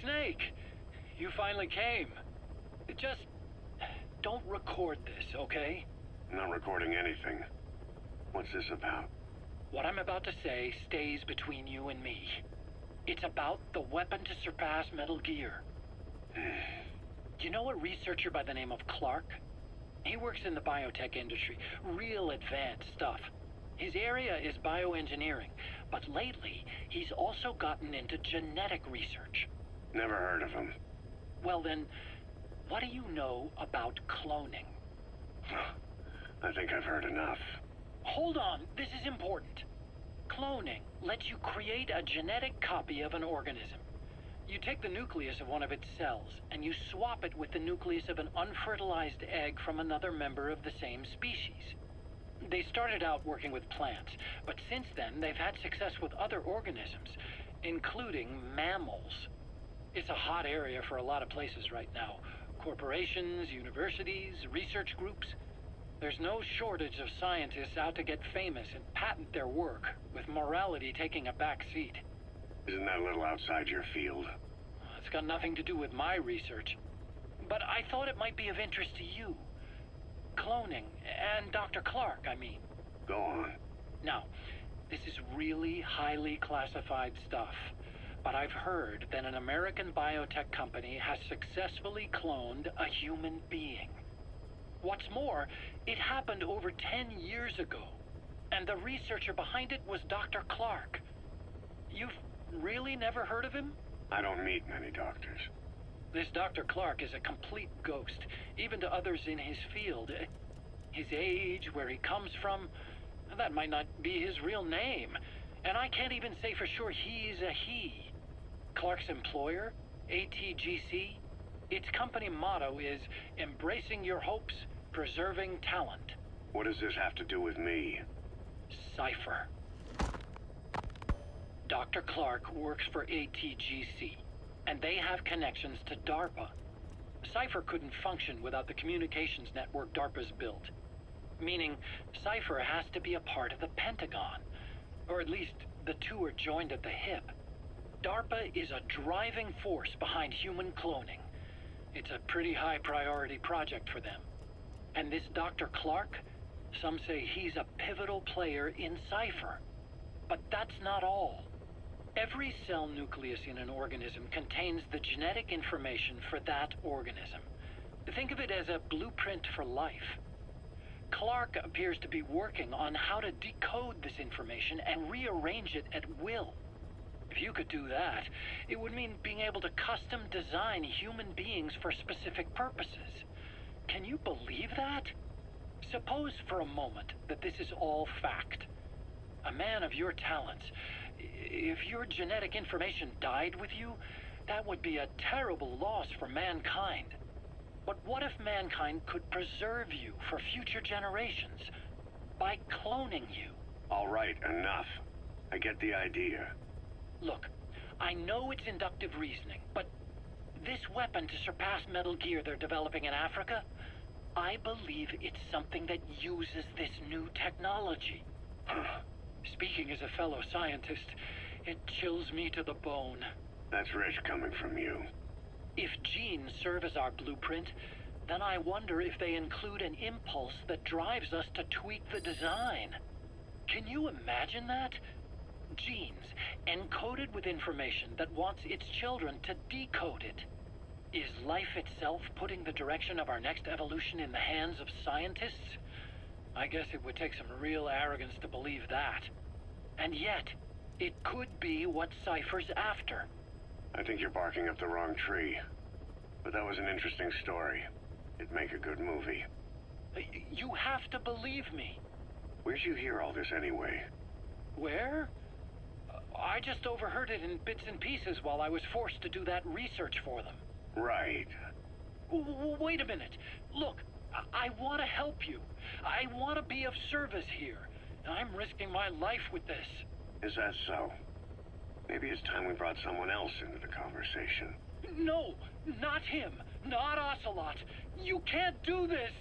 Snake. You finally came. Just don't record this, okay? I'm not recording anything. What's this about? What I'm about to say stays between you and me. It's about the weapon to surpass Metal Gear. You know a researcher by the name of Clark? He works in the biotech industry. Real advanced stuff. His area is bioengineering, but lately he's also gotten into genetic research. Never heard of him. Well then, what do you know about cloning? I think I've heard enough. Hold on, this is important. Cloning lets you create a genetic copy of an organism. You take the nucleus of one of its cells, and you swap it with the nucleus of an unfertilized egg from another member of the same species. They started out working with plants, but since then they've had success with other organisms, including mammals. It's a hot area for a lot of places right now. Corporations, universities, research groups. There's no shortage of scientists out to get famous and patent their work, with morality taking a back seat. Isn't that a little outside your field? It's got nothing to do with my research. But I thought it might be of interest to you. Cloning, and Dr. Clark, I mean. Go on. Now, this is really highly classified stuff, but I've heard that an American biotech company has successfully cloned a human being. What's more, it happened over 10 years ago, and the researcher behind it was Dr. Clark. You've really never heard of him? I don't meet many doctors. This Dr. Clark is a complete ghost, even to others in his field. His age, where he comes from, that might not be his real name. And I can't even say for sure he's a he. Clark's employer, ATGC, its company motto is embracing your hopes, preserving talent. What does this have to do with me? Cypher. Dr. Clark works for ATGC, and they have connections to DARPA. Cypher couldn't function without the communications network DARPA's built. Meaning, Cypher has to be a part of the Pentagon. Or at least, the two are joined at the hip. DARPA is a driving force behind human cloning. It's a pretty high priority project for them. And this Dr. Clark, some say he's a pivotal player in Cypher. But that's not all. Every cell nucleus in an organism contains the genetic information for that organism. Think of it as a blueprint for life. Clark appears to be working on how to decode this information and rearrange it at will. If you could do that, it would mean being able to custom design human beings for specific purposes. Can you believe that? Suppose for a moment that this is all fact. A man of your talents, if your genetic information died with you, that would be a terrible loss for mankind. But what if mankind could preserve you for future generations by cloning you? All right, enough. I get the idea. Look, I know it's inductive reasoning, but this weapon to surpass Metal Gear they're developing in Africa, I believe it's something that uses this new technology. Speaking as a fellow scientist, it chills me to the bone. That's rich coming from you. If genes serve as our blueprint, then I wonder if they include an impulse that drives us to tweak the design. Can you imagine that? Genes, encoded with information that wants its children to decode it. Is life itself putting the direction of our next evolution in the hands of scientists? I guess it would take some real arrogance to believe that. And yet, it could be what Cypher's after. I think you're barking up the wrong tree. But that was an interesting story. It'd make a good movie. You have to believe me. Where'd you hear all this anyway? Where? I just overheard it in bits and pieces while I was forced to do that research for them. Right. Wait a minute. Look, I want to help you. I want to be of service here. I'm risking my life with this. Is that so? Maybe it's time we brought someone else into the conversation. No, not him. Not Ocelot. You can't do this.